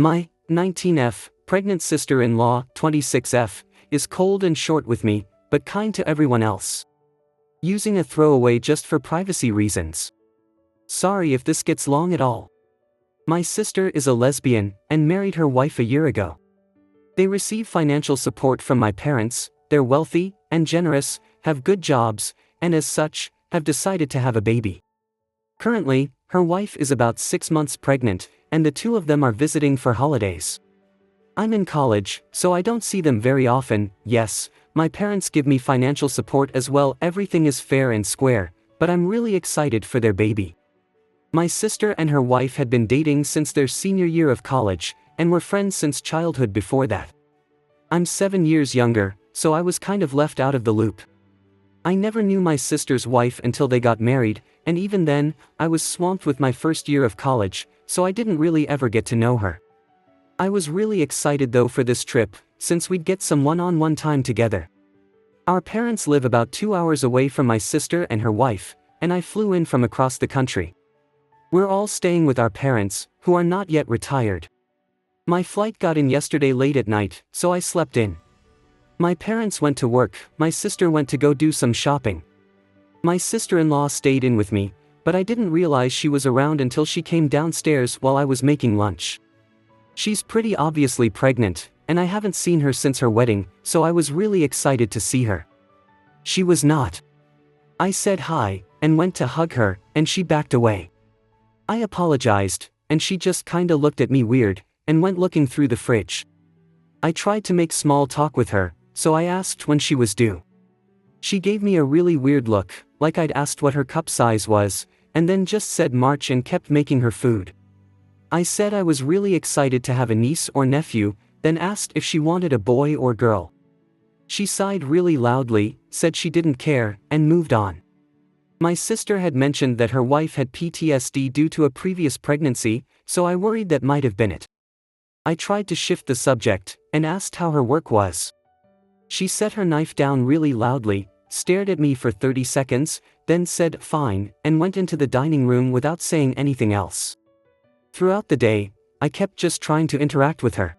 My 19F, pregnant sister-in-law, 26F, is cold and short with me, but kind to everyone else. Using a throwaway just for privacy reasons. Sorry if this gets long at all. My sister is a lesbian, and married her wife a year ago. They receive financial support from my parents, they're wealthy, and generous, have good jobs, and as such, have decided to have a baby. Currently, her wife is about 6 months pregnant, and the two of them are visiting for holidays. I'm in college, so I don't see them very often. Yes, my parents give me financial support as well, everything is fair and square, but I'm really excited for their baby. My sister and her wife had been dating since their senior year of college, and were friends since childhood before that. I'm 7 years younger, so I was kind of left out of the loop. I never knew my sister's wife until they got married, and even then, I was swamped with my first year of college, so I didn't really ever get to know her. I was really excited though for this trip, since we'd get some one-on-one time together. Our parents live about 2 hours away from my sister and her wife, and I flew in from across the country. We're all staying with our parents, who are not yet retired. My flight got in yesterday late at night, so I slept in. My parents went to work, my sister went to go do some shopping. My sister-in-law stayed in with me, but I didn't realize she was around until she came downstairs while I was making lunch. She's pretty obviously pregnant, and I haven't seen her since her wedding, so I was really excited to see her. She was not. I said hi, and went to hug her, and she backed away. I apologized, and she just kinda looked at me weird, and went looking through the fridge. I tried to make small talk with her, so I asked when she was due. She gave me a really weird look, like I'd asked what her cup size was, and then just said March and kept making her food. I said I was really excited to have a niece or nephew, then asked if she wanted a boy or girl. She sighed really loudly, said she didn't care, and moved on. My sister had mentioned that her wife had PTSD due to a previous pregnancy, so I worried that might have been it. I tried to shift the subject, and asked how her work was. She set her knife down really loudly, stared at me for 30 seconds, then said fine, and went into the dining room without saying anything else. Throughout the day, I kept just trying to interact with her.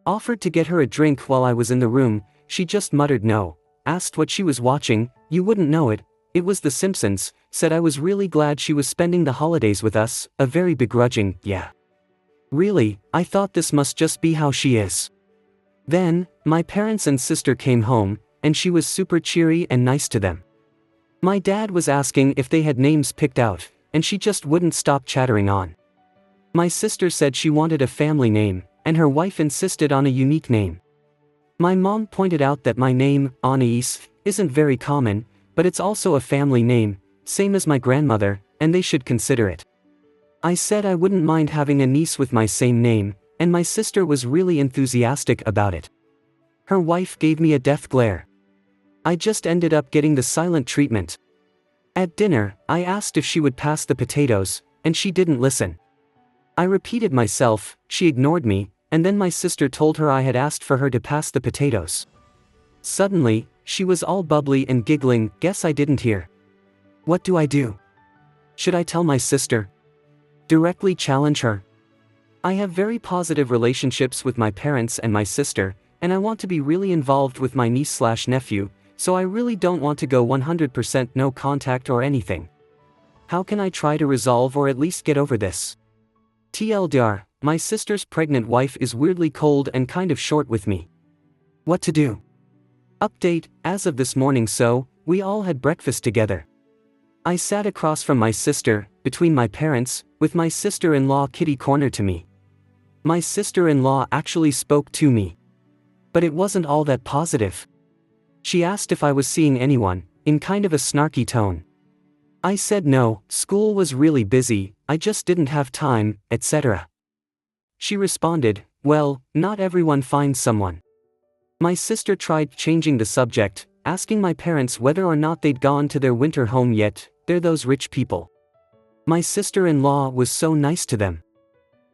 Offered to get her a drink while I was in the room, she just muttered no, asked what she was watching, you wouldn't know it, it was The Simpsons, said I was really glad she was spending the holidays with us, a very begrudging, yeah. Really, I thought this must just be how she is. Then, my parents and sister came home, and she was super cheery and nice to them. My dad was asking if they had names picked out, and she just wouldn't stop chattering on. My sister said she wanted a family name, and her wife insisted on a unique name. My mom pointed out that my name, Anais, isn't very common, but it's also a family name, same as my grandmother, and they should consider it. I said I wouldn't mind having a niece with my same name, and my sister was really enthusiastic about it. Her wife gave me a death glare. I just ended up getting the silent treatment. At dinner, I asked if she would pass the potatoes, and she didn't listen. I repeated myself, she ignored me, and then my sister told her I had asked for her to pass the potatoes. Suddenly, she was all bubbly and giggling, guess I didn't hear. What do I do? Should I tell my sister? Directly challenge her? I have very positive relationships with my parents and my sister, and I want to be really involved with my niece/nephew, so I really don't want to go 100% no contact or anything. How can I try to resolve or at least get over this? TLDR, my sister's pregnant wife is weirdly cold and kind of short with me. What to do? Update, as of this morning we all had breakfast together. I sat across from my sister, between my parents, with my sister-in-law kitty corner to me. My sister-in-law actually spoke to me. But it wasn't all that positive. She asked if I was seeing anyone, in kind of a snarky tone. I said no, school was really busy, I just didn't have time, etc. She responded, well, not everyone finds someone. My sister tried changing the subject, asking my parents whether or not they'd gone to their winter home yet, they're those rich people. My sister-in-law was so nice to them.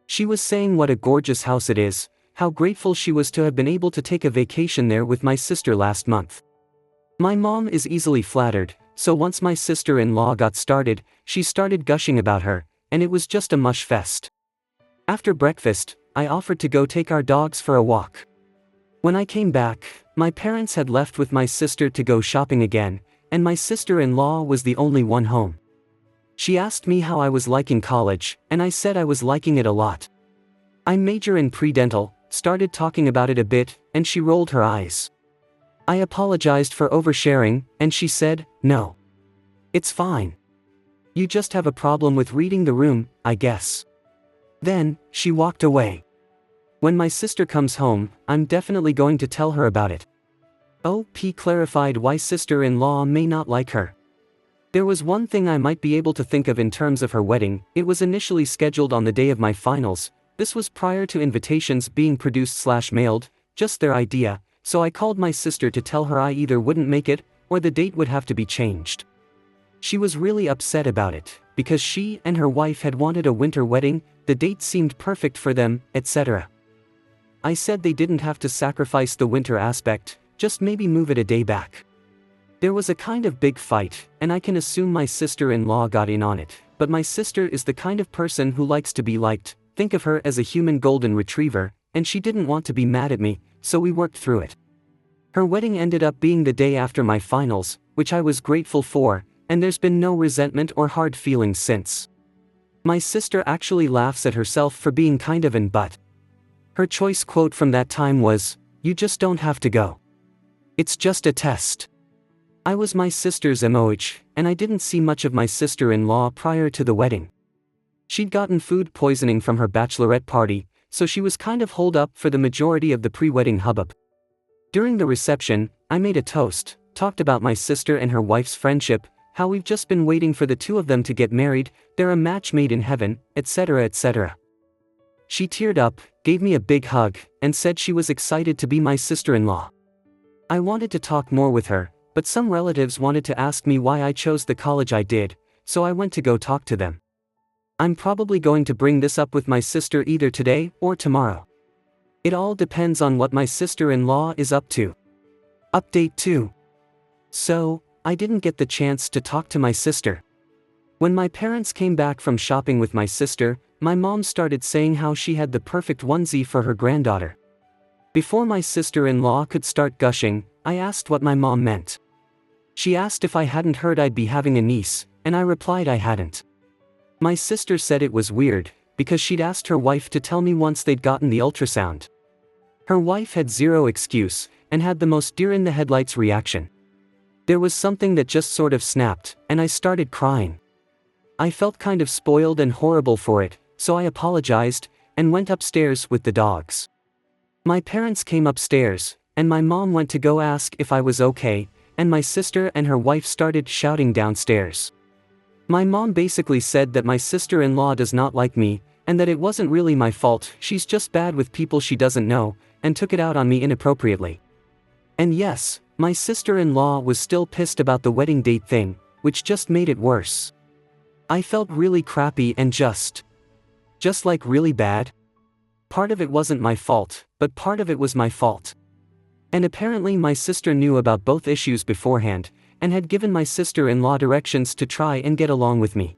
She was saying what a gorgeous house it is, how grateful she was to have been able to take a vacation there with my sister last month. My mom is easily flattered, so once my sister-in-law got started, she started gushing about her, and it was just a mush fest. After breakfast, I offered to go take our dogs for a walk. When I came back, my parents had left with my sister to go shopping again, and my sister-in-law was the only one home. She asked me how I was liking college, and I said I was liking it a lot. I major in pre-dental, started talking about it a bit, and she rolled her eyes. I apologized for oversharing, and she said, "No. It's fine. You just have a problem with reading the room, I guess." Then, she walked away. When my sister comes home, I'm definitely going to tell her about it. OP clarified why sister-in-law may not like her. There was one thing I might be able to think of in terms of her wedding. It was initially scheduled on the day of my finals. This was prior to invitations being produced/mailed, just their idea, so I called my sister to tell her I either wouldn't make it, or the date would have to be changed. She was really upset about it, because she and her wife had wanted a winter wedding, the date seemed perfect for them, etc. I said they didn't have to sacrifice the winter aspect, just maybe move it a day back. There was a kind of big fight, and I can assume my sister-in-law got in on it, but my sister is the kind of person who likes to be liked, think of her as a human golden retriever, and she didn't want to be mad at me, so we worked through it. Her wedding ended up being the day after my finals, which I was grateful for, and there's been no resentment or hard feelings since. My sister actually laughs at herself for being kind of an butt. Her choice quote from that time was, "You just don't have to go. It's just a test." I was my sister's MOH, and I didn't see much of my sister-in-law prior to the wedding. She'd gotten food poisoning from her bachelorette party, so she was kind of holed up for the majority of the pre-wedding hubbub. During the reception, I made a toast, talked about my sister and her wife's friendship, how we've just been waiting for the two of them to get married, they're a match made in heaven, etc. etc. She teared up, gave me a big hug, and said she was excited to be my sister-in-law. I wanted to talk more with her, but some relatives wanted to ask me why I chose the college I did, so I went to go talk to them. I'm probably going to bring this up with my sister either today or tomorrow. It all depends on what my sister-in-law is up to. Update 2. So, I didn't get the chance to talk to my sister. When my parents came back from shopping with my sister, my mom started saying how she had the perfect onesie for her granddaughter. Before my sister-in-law could start gushing, I asked what my mom meant. She asked if I hadn't heard I'd be having a niece, and I replied I hadn't. My sister said it was weird, because she'd asked her wife to tell me once they'd gotten the ultrasound. Her wife had zero excuse, and had the most deer-in-the-headlights reaction. There was something that just sort of snapped, and I started crying. I felt kind of spoiled and horrible for it, so I apologized, and went upstairs with the dogs. My parents came upstairs, and my mom went to go ask if I was okay, and my sister and her wife started shouting downstairs. My mom basically said that my sister-in-law does not like me, and that it wasn't really my fault, she's just bad with people she doesn't know, and took it out on me inappropriately. And yes, my sister-in-law was still pissed about the wedding date thing, which just made it worse. I felt really crappy and just like really bad. Part of it wasn't my fault, but part of it was my fault. And apparently my sister knew about both issues beforehand, and had given my sister-in-law directions to try and get along with me.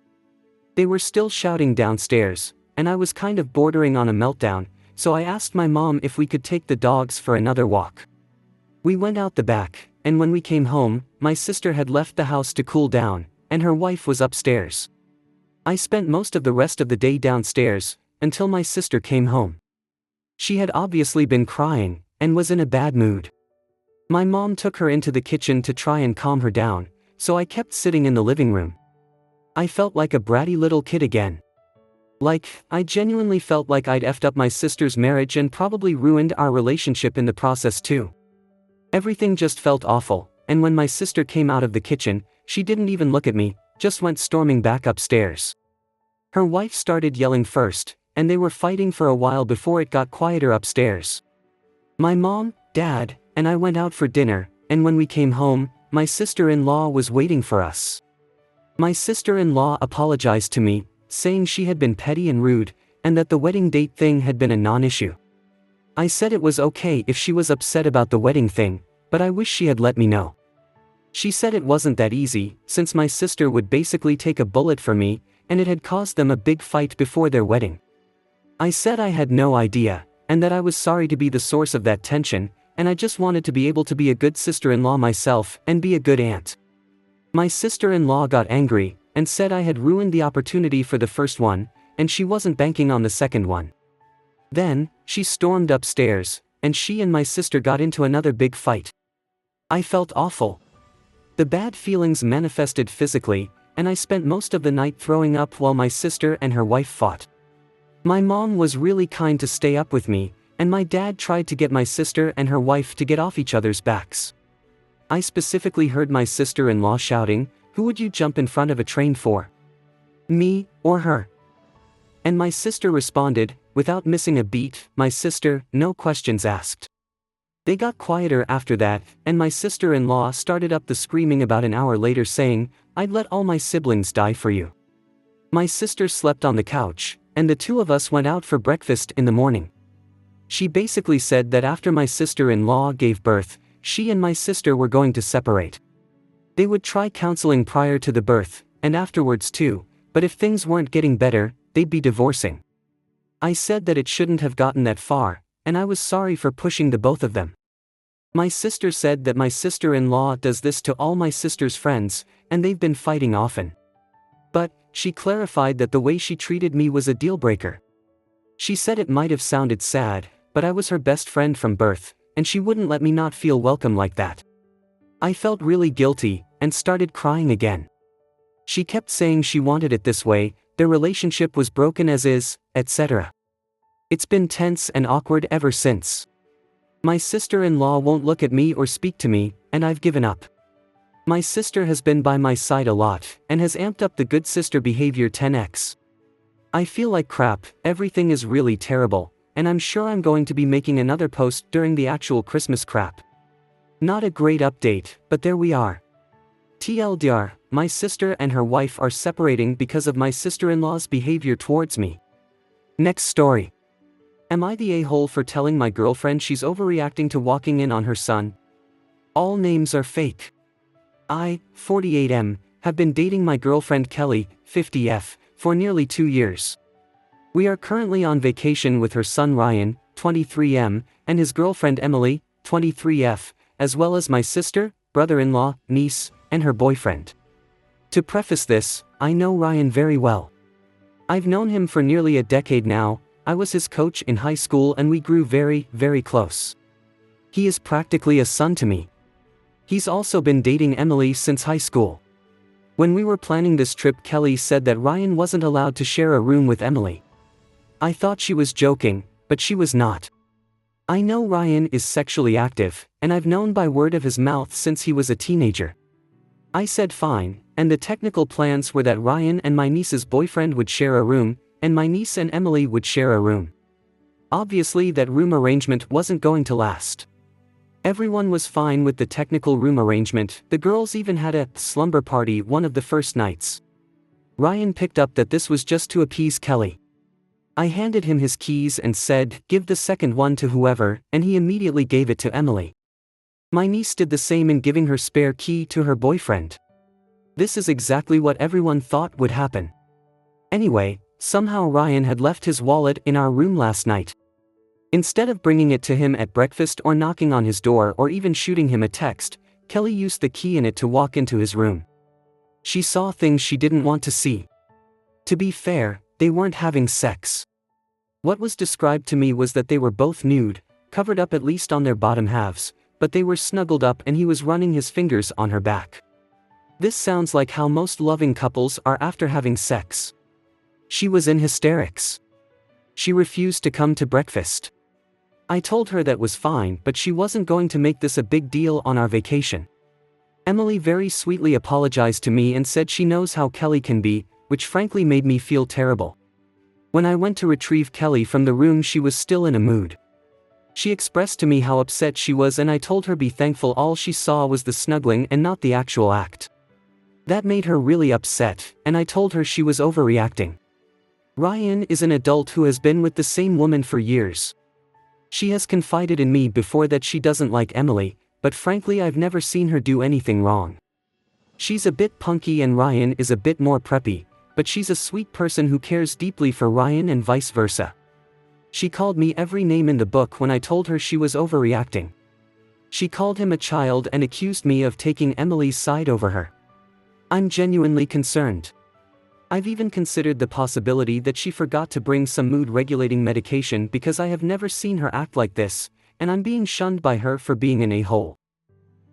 They were still shouting downstairs, and I was kind of bordering on a meltdown, so I asked my mom if we could take the dogs for another walk. We went out the back, and when we came home, my sister had left the house to cool down, and her wife was upstairs. I spent most of the rest of the day downstairs, until my sister came home. She had obviously been crying, and was in a bad mood. My mom took her into the kitchen to try and calm her down, so I kept sitting in the living room. I felt like a bratty little kid again. I genuinely felt like I'd effed up my sister's marriage and probably ruined our relationship in the process too. Everything just felt awful, and when my sister came out of the kitchen, she didn't even look at me, just went storming back upstairs. Her wife started yelling first, and they were fighting for a while before it got quieter upstairs. My mom, dad, and I went out for dinner, and when we came home, my sister-in-law was waiting for us. My sister-in-law apologized to me, saying she had been petty and rude, and that the wedding date thing had been a non-issue. I said it was okay if she was upset about the wedding thing, but I wish she had let me know. She said it wasn't that easy, since my sister would basically take a bullet for me, and it had caused them a big fight before their wedding. I said I had no idea, and that I was sorry to be the source of that tension, and I just wanted to be able to be a good sister-in-law myself and be a good aunt. My sister-in-law got angry, and said I had ruined the opportunity for the first one, and she wasn't banking on the second one. Then, she stormed upstairs, and she and my sister got into another big fight. I felt awful. The bad feelings manifested physically, and I spent most of the night throwing up while my sister and her wife fought. My mom was really kind to stay up with me, and my dad tried to get my sister and her wife to get off each other's backs. I specifically heard my sister-in-law shouting, "Who would you jump in front of a train for? Me, or her?" And my sister responded, without missing a beat, my sister, no questions asked. They got quieter after that, and my sister-in-law started up the screaming about an hour later saying, "I'd let all my siblings die for you." My sister slept on the couch, and the two of us went out for breakfast in the morning. She basically said that after my sister-in-law gave birth, she and my sister were going to separate. They would try counseling prior to the birth, and afterwards too, but if things weren't getting better, they'd be divorcing. I said that it shouldn't have gotten that far, and I was sorry for pushing the both of them. My sister said that my sister-in-law does this to all my sister's friends, and they've been fighting often. But, she clarified that the way she treated me was a deal-breaker. She said it might have sounded sad, but I was her best friend from birth, and she wouldn't let me not feel welcome like that. I felt really guilty, and started crying again. She kept saying she wanted it this way, their relationship was broken as is, etc. It's been tense and awkward ever since. My sister-in-law won't look at me or speak to me, and I've given up. My sister has been by my side a lot, and has amped up the good sister behavior 10x. I feel like crap, everything is really terrible, and I'm sure I'm going to be making another post during the actual Christmas crap. Not a great update, but there we are. TLDR, my sister and her wife are separating because of my sister-in-law's behavior towards me. Next story. Am I the a-hole for telling my girlfriend she's overreacting to walking in on her son? All names are fake. I, 48M, have been dating my girlfriend Kelly, 50F, for nearly 2 years. We are currently on vacation with her son Ryan, 23M, and his girlfriend Emily, 23F, as well as my sister, brother-in-law, niece, and her boyfriend. To preface this, I know Ryan very well. I've known him for nearly a decade now. I was his coach in high school and we grew very, very close. He is practically a son to me. He's also been dating Emily since high school. When we were planning this trip, Kelly said that Ryan wasn't allowed to share a room with Emily. I thought she was joking, but she was not. I know Ryan is sexually active, and I've known by word of his mouth since he was a teenager. I said fine, and the technical plans were that Ryan and my niece's boyfriend would share a room, and my niece and Emily would share a room. Obviously that room arrangement wasn't going to last. Everyone was fine with the technical room arrangement, the girls even had a slumber party one of the first nights. Ryan picked up that this was just to appease Kelly. I handed him his keys and said, "Give the second one to whoever," and he immediately gave it to Emily. My niece did the same in giving her spare key to her boyfriend. This is exactly what everyone thought would happen. Anyway, somehow Ryan had left his wallet in our room last night. Instead of bringing it to him at breakfast or knocking on his door or even shooting him a text, Kelly used the key in it to walk into his room. She saw things she didn't want to see. To be fair, they weren't having sex. What was described to me was that they were both nude, covered up at least on their bottom halves, but they were snuggled up and he was running his fingers on her back. This sounds like how most loving couples are after having sex. She was in hysterics. She refused to come to breakfast. I told her that was fine, but she wasn't going to make this a big deal on our vacation. Emily very sweetly apologized to me and said she knows how Kelly can be, which frankly made me feel terrible. When I went to retrieve Kelly from the room, she was still in a mood. She expressed to me how upset she was, and I told her be thankful all she saw was the snuggling and not the actual act. That made her really upset, and I told her she was overreacting. Ryan is an adult who has been with the same woman for years. She has confided in me before that she doesn't like Emily, but frankly I've never seen her do anything wrong. She's a bit punky and Ryan is a bit more preppy, but she's a sweet person who cares deeply for Ryan and vice versa. She called me every name in the book when I told her she was overreacting. She called him a child and accused me of taking Emily's side over her. I'm genuinely concerned. I've even considered the possibility that she forgot to bring some mood-regulating medication because I have never seen her act like this, and I'm being shunned by her for being an a-hole.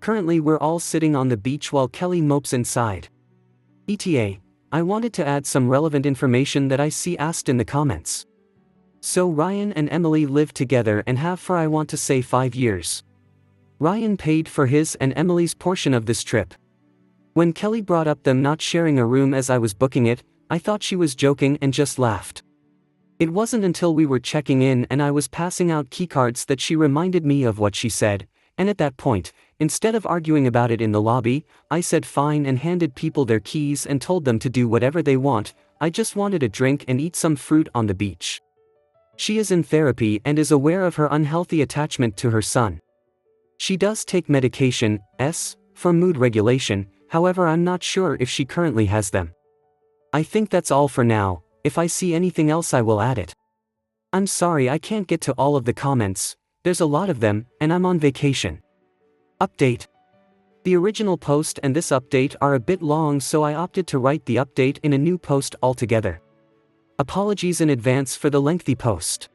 Currently we're all sitting on the beach while Kelly mopes inside. ETA, I wanted to add some relevant information that I see asked in the comments. So Ryan and Emily live together and have for I want to say 5 years. Ryan paid for his and Emily's portion of this trip. When Kelly brought up them not sharing a room as I was booking it, I thought she was joking and just laughed. It wasn't until we were checking in and I was passing out keycards that she reminded me of what she said, and at that point, instead of arguing about it in the lobby, I said fine and handed people their keys and told them to do whatever they want. I just wanted a drink and eat some fruit on the beach. She is in therapy and is aware of her unhealthy attachment to her son. She does take medication, for mood regulation, however I'm not sure if she currently has them. I think that's all for now. If I see anything else I will add it. I'm sorry I can't get to all of the comments, there's a lot of them, and I'm on vacation. Update. The original post and this update are a bit long, so I opted to write the update in a new post altogether. Apologies in advance for the lengthy post.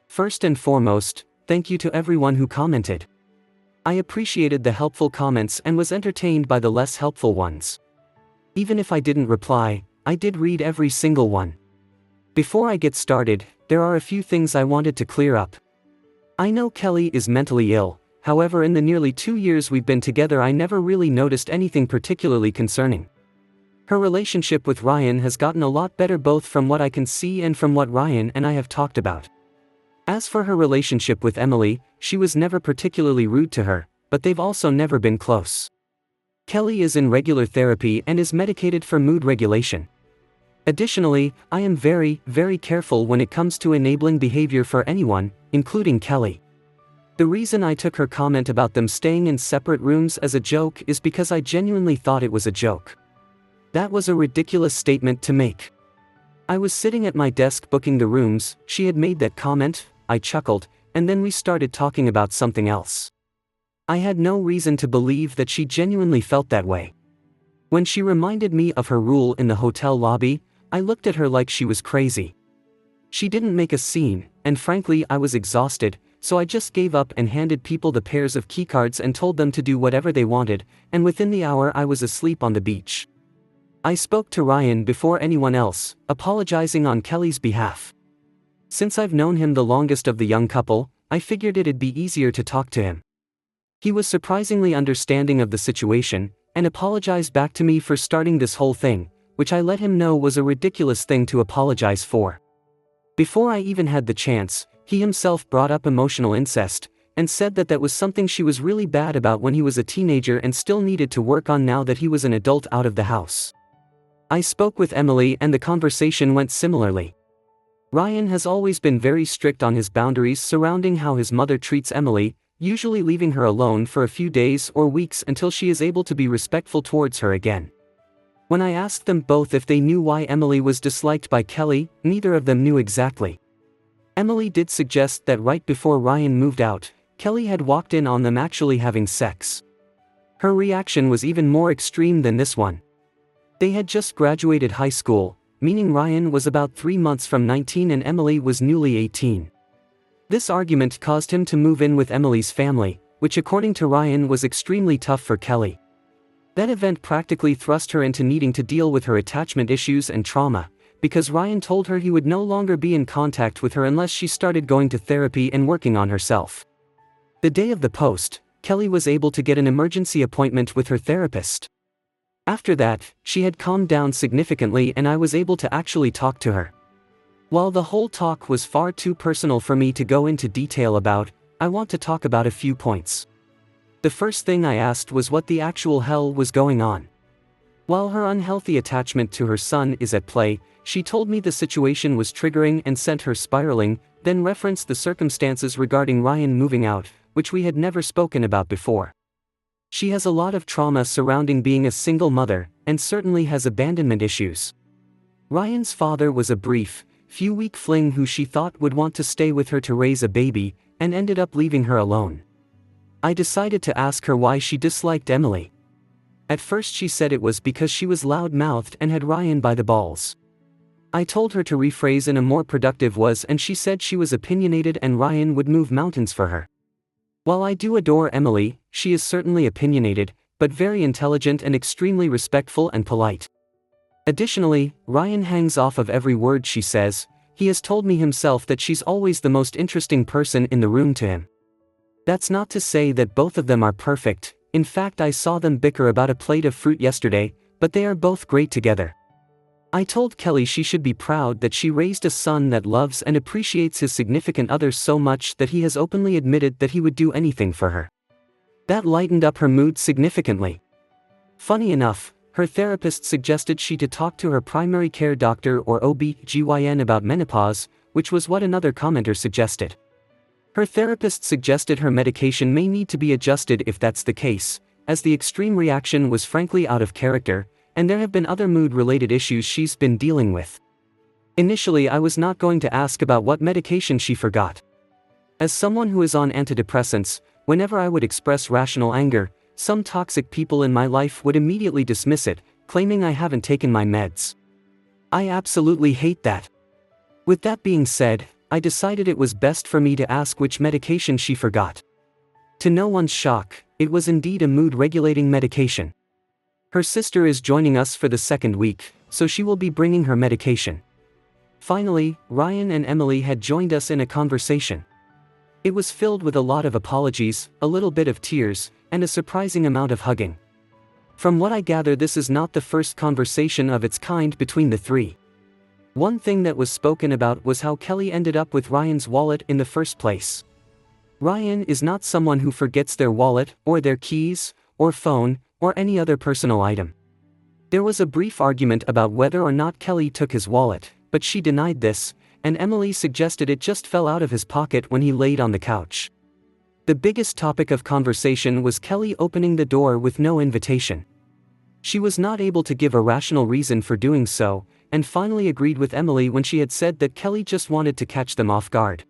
First and foremost, thank you to everyone who commented. I appreciated the helpful comments and was entertained by the less helpful ones. Even if I didn't reply, I did read every single one. Before I get started, there are a few things I wanted to clear up. I know Kelly is mentally ill, however in the nearly 2 years we've been together I never really noticed anything particularly concerning. Her relationship with Ryan has gotten a lot better both from what I can see and from what Ryan and I have talked about. As for her relationship with Emily, she was never particularly rude to her, but they've also never been close. Kelly is in regular therapy and is medicated for mood regulation. Additionally, I am very, very careful when it comes to enabling behavior for anyone, including Kelly. The reason I took her comment about them staying in separate rooms as a joke is because I genuinely thought it was a joke. That was a ridiculous statement to make. I was sitting at my desk booking the rooms, she had made that comment, I chuckled, and then we started talking about something else. I had no reason to believe that she genuinely felt that way. When she reminded me of her rule in the hotel lobby, I looked at her like she was crazy. She didn't make a scene, and frankly I was exhausted, so I just gave up and handed people the pairs of keycards and told them to do whatever they wanted, and within the hour I was asleep on the beach. I spoke to Ryan before anyone else, apologizing on Kelly's behalf. Since I've known him the longest of the young couple, I figured it'd be easier to talk to him. He was surprisingly understanding of the situation, and apologized back to me for starting this whole thing, which I let him know was a ridiculous thing to apologize for. Before I even had the chance, he himself brought up emotional incest, and said that that was something she was really bad about when he was a teenager and still needed to work on now that he was an adult out of the house. I spoke with Emily and the conversation went similarly. Ryan has always been very strict on his boundaries surrounding how his mother treats Emily, usually leaving her alone for a few days or weeks until she is able to be respectful towards her again. When I asked them both if they knew why Emily was disliked by Kelly, neither of them knew exactly. Emily did suggest that right before Ryan moved out, Kelly had walked in on them actually having sex. Her reaction was even more extreme than this one. They had just graduated high school, meaning Ryan was about 3 months from 19 and Emily was newly 18. This argument caused him to move in with Emily's family, which according to Ryan was extremely tough for Kelly. That event practically thrust her into needing to deal with her attachment issues and trauma, because Ryan told her he would no longer be in contact with her unless she started going to therapy and working on herself. The day of the post, Kelly was able to get an emergency appointment with her therapist. After that, she had calmed down significantly and I was able to actually talk to her. While the whole talk was far too personal for me to go into detail about, I want to talk about a few points. The first thing I asked was what the actual hell was going on. While her unhealthy attachment to her son is at play, she told me the situation was triggering and sent her spiraling, then referenced the circumstances regarding Ryan moving out, which we had never spoken about before. She has a lot of trauma surrounding being a single mother, and certainly has abandonment issues. Ryan's father was a brief, few week fling who she thought would want to stay with her to raise a baby, and ended up leaving her alone. I decided to ask her why she disliked Emily. At first she said it was because she was loud-mouthed and had Ryan by the balls. I told her to rephrase in a more productive was, and she said she was opinionated and Ryan would move mountains for her. While I do adore Emily, she is certainly opinionated, but very intelligent and extremely respectful and polite. Additionally, Ryan hangs off of every word she says. He has told me himself that she's always the most interesting person in the room to him. That's not to say that both of them are perfect. In fact, I saw them bicker about a plate of fruit yesterday, but they are both great together. I told Kelly she should be proud that she raised a son that loves and appreciates his significant other so much that he has openly admitted that he would do anything for her. That lightened up her mood significantly. Funny enough, her therapist suggested she to talk to her primary care doctor or OB/GYN about menopause, which was what another commenter suggested. Her therapist suggested her medication may need to be adjusted if that's the case, as the extreme reaction was frankly out of character, and there have been other mood-related issues she's been dealing with. Initially, I was not going to ask about what medication she forgot. As someone who is on antidepressants, whenever I would express rational anger, some toxic people in my life would immediately dismiss it, claiming I haven't taken my meds. I absolutely hate that. With that being said, I decided it was best for me to ask which medication she forgot. To no one's shock, it was indeed a mood-regulating medication. Her sister is joining us for the second week, so she will be bringing her medication. Finally, Ryan and Emily had joined us in a conversation. It was filled with a lot of apologies, a little bit of tears, and a surprising amount of hugging. From what I gather, this is not the first conversation of its kind between the three. One thing that was spoken about was how Kelly ended up with Ryan's wallet in the first place. Ryan is not someone who forgets their wallet, or their keys, or phone, or any other personal item. There was a brief argument about whether or not Kelly took his wallet, but she denied this, and Emily suggested it just fell out of his pocket when he laid on the couch. The biggest topic of conversation was Kelly opening the door with no invitation. She was not able to give a rational reason for doing so, and finally agreed with Emily when she had said that Kelly just wanted to catch them off guard.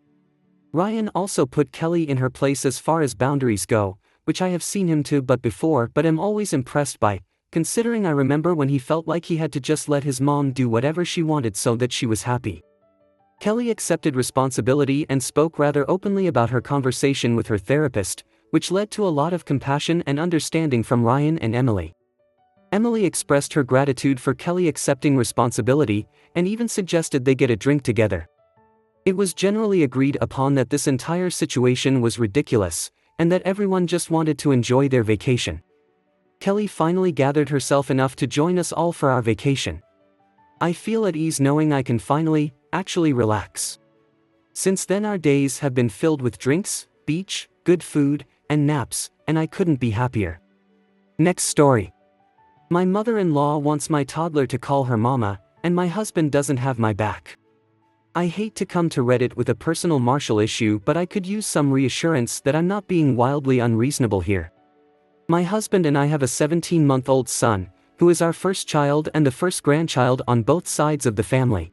Ryan also put Kelly in her place as far as boundaries go, which I have seen him to before but am always impressed by, considering I remember when he felt like he had to just let his mom do whatever she wanted so that she was happy. Kelly accepted responsibility and spoke rather openly about her conversation with her therapist, which led to a lot of compassion and understanding from Ryan and Emily. Emily expressed her gratitude for Kelly accepting responsibility, and even suggested they get a drink together. It was generally agreed upon that this entire situation was ridiculous, and that everyone just wanted to enjoy their vacation. Kelly finally gathered herself enough to join us all for our vacation. I feel at ease knowing I can finally, actually relax. Since then our days have been filled with drinks, beach, good food, and naps, and I couldn't be happier. Next story. My mother-in-law wants my toddler to call her mama, and my husband doesn't have my back. I hate to come to Reddit with a personal Marshall issue, but I could use some reassurance that I'm not being wildly unreasonable here. My husband and I have a 17-month-old son, who is our first child and the first grandchild on both sides of the family.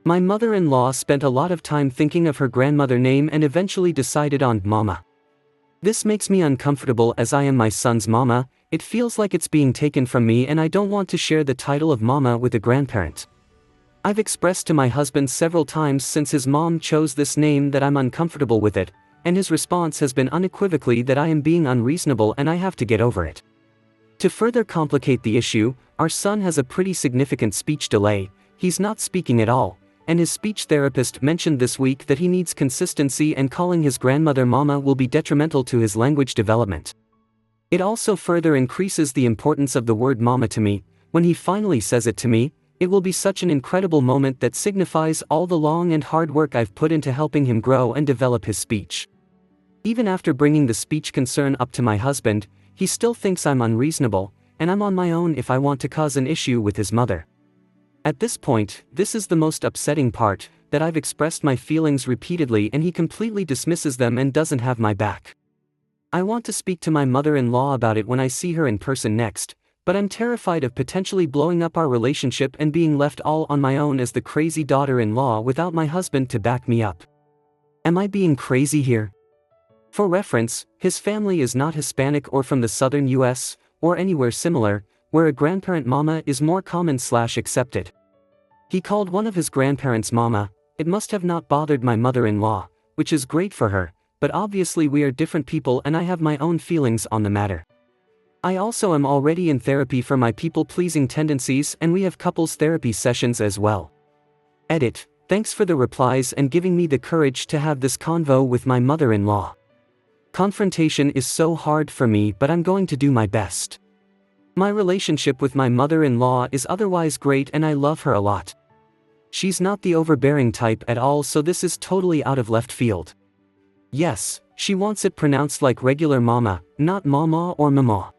My mother-in-law spent a lot of time thinking of her grandmother name and eventually decided on Mama. This makes me uncomfortable as I am my son's mama. It feels like it's being taken from me and I don't want to share the title of mama with a grandparent. I've expressed to my husband several times since his mom chose this name that I'm uncomfortable with it, and his response has been unequivocally that I am being unreasonable and I have to get over it. To further complicate the issue, our son has a pretty significant speech delay. He's not speaking at all, and his speech therapist mentioned this week that he needs consistency and calling his grandmother mama will be detrimental to his language development. It also further increases the importance of the word mama to me. When he finally says it to me, it will be such an incredible moment that signifies all the long and hard work I've put into helping him grow and develop his speech. Even after bringing the speech concern up to my husband, he still thinks I'm unreasonable, and I'm on my own if I want to cause an issue with his mother. At this point, this is the most upsetting part, that I've expressed my feelings repeatedly and he completely dismisses them and doesn't have my back. I want to speak to my mother-in-law about it when I see her in person next, but I'm terrified of potentially blowing up our relationship and being left all on my own as the crazy daughter-in-law without my husband to back me up. Am I being crazy here? For reference, his family is not Hispanic or from the southern US, or anywhere similar, where a grandparent mama is more common/accepted. He called one of his grandparents mama. It must have not bothered my mother-in-law, which is great for her, but obviously we are different people and I have my own feelings on the matter. I also am already in therapy for my people-pleasing tendencies and we have couples therapy sessions as well. Edit. Thanks for the replies and giving me the courage to have this convo with my mother-in-law. Confrontation is so hard for me, but I'm going to do my best. My relationship with my mother-in-law is otherwise great and I love her a lot. She's not the overbearing type at all, so this is totally out of left field. Yes, she wants it pronounced like regular mama, not mama or mama.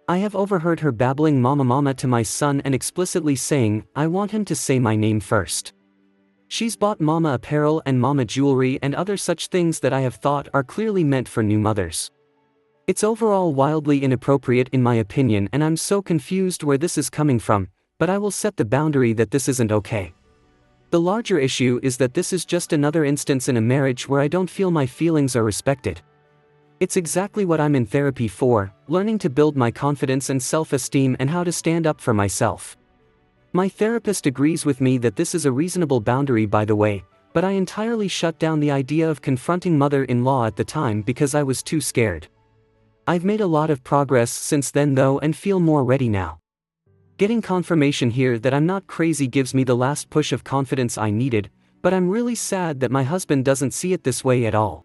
I have overheard her babbling mama mama to my son and explicitly saying, I want him to say my name first. She's bought mama apparel and mama jewelry and other such things that I have thought are clearly meant for new mothers. It's overall wildly inappropriate in my opinion and I'm so confused where this is coming from, but I will set the boundary that this isn't okay. The larger issue is that this is just another instance in a marriage where I don't feel my feelings are respected. It's exactly what I'm in therapy for, learning to build my confidence and self-esteem and how to stand up for myself. My therapist agrees with me that this is a reasonable boundary, by the way, but I entirely shut down the idea of confronting mother-in-law at the time because I was too scared. I've made a lot of progress since then though and feel more ready now. Getting confirmation here that I'm not crazy gives me the last push of confidence I needed, but I'm really sad that my husband doesn't see it this way at all.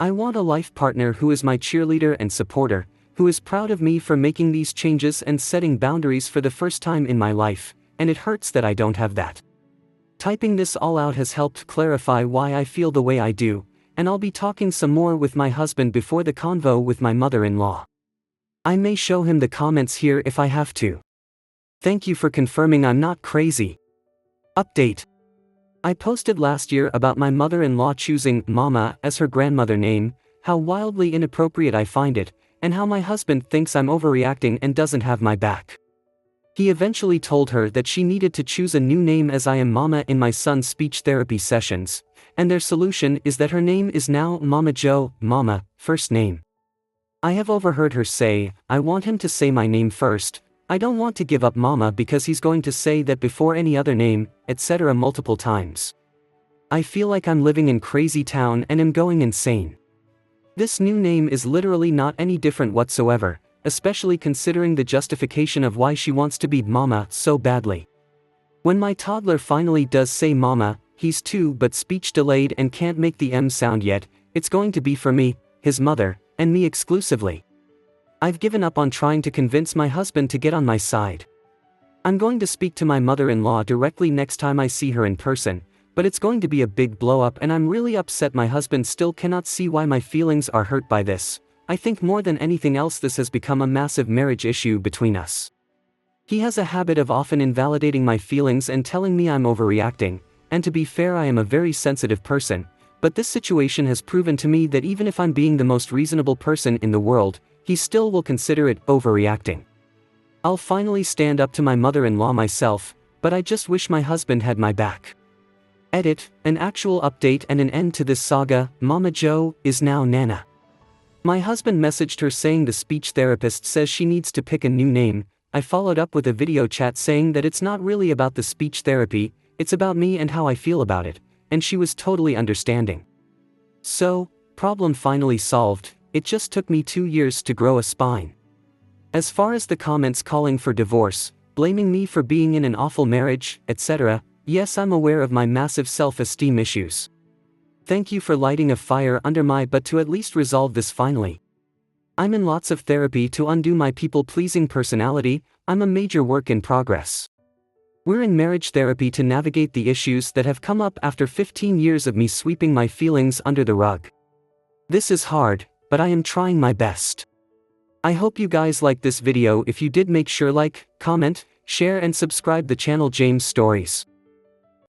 I want a life partner who is my cheerleader and supporter, who is proud of me for making these changes and setting boundaries for the first time in my life, and it hurts that I don't have that. Typing this all out has helped clarify why I feel the way I do, and I'll be talking some more with my husband before the convo with my mother-in-law. I may show him the comments here if I have to. Thank you for confirming I'm not crazy. Update. I posted last year about my mother-in-law choosing mama as her grandmother name, how wildly inappropriate I find it, and how my husband thinks I'm overreacting and doesn't have my back. He eventually told her that she needed to choose a new name as I am mama in my son's speech therapy sessions, and their solution is that her name is now Mama Joe, mama, first name. I have overheard her say, I want him to say my name first. I don't want to give up mama because he's going to say that before any other name, etc. multiple times. I feel like I'm living in crazy town and am going insane. This new name is literally not any different whatsoever, especially considering the justification of why she wants to be mama so badly. When my toddler finally does say mama, he's 2 but speech delayed and can't make the M sound yet, it's going to be for me, his mother, and me exclusively. I've given up on trying to convince my husband to get on my side. I'm going to speak to my mother-in-law directly next time I see her in person, but it's going to be a big blow-up and I'm really upset my husband still cannot see why my feelings are hurt by this. I think more than anything else this has become a massive marriage issue between us. He has a habit of often invalidating my feelings and telling me I'm overreacting, and to be fair I am a very sensitive person, but this situation has proven to me that even if I'm being the most reasonable person in the world, he still will consider it overreacting. I'll finally stand up to my mother-in-law myself, but I just wish my husband had my back. Edit, an actual update and an end to this saga, Mama Joe is now Nana. My husband messaged her saying the speech therapist says she needs to pick a new name. I followed up with a video chat saying that it's not really about the speech therapy, it's about me and how I feel about it, and she was totally understanding. So, problem finally solved. It just took me 2 years to grow a spine. As far as the comments calling for divorce, blaming me for being in an awful marriage, etc., yes, I'm aware of my massive self-esteem issues. Thank you for lighting a fire under my butt to at least resolve this finally. I'm in lots of therapy to undo my people-pleasing personality. I'm a major work in progress. We're in marriage therapy to navigate the issues that have come up after 15 years of me sweeping my feelings under the rug. This is hard, but I am trying my best. I hope you guys liked this video. If you did, make sure like, comment, share and subscribe the channel James Stories.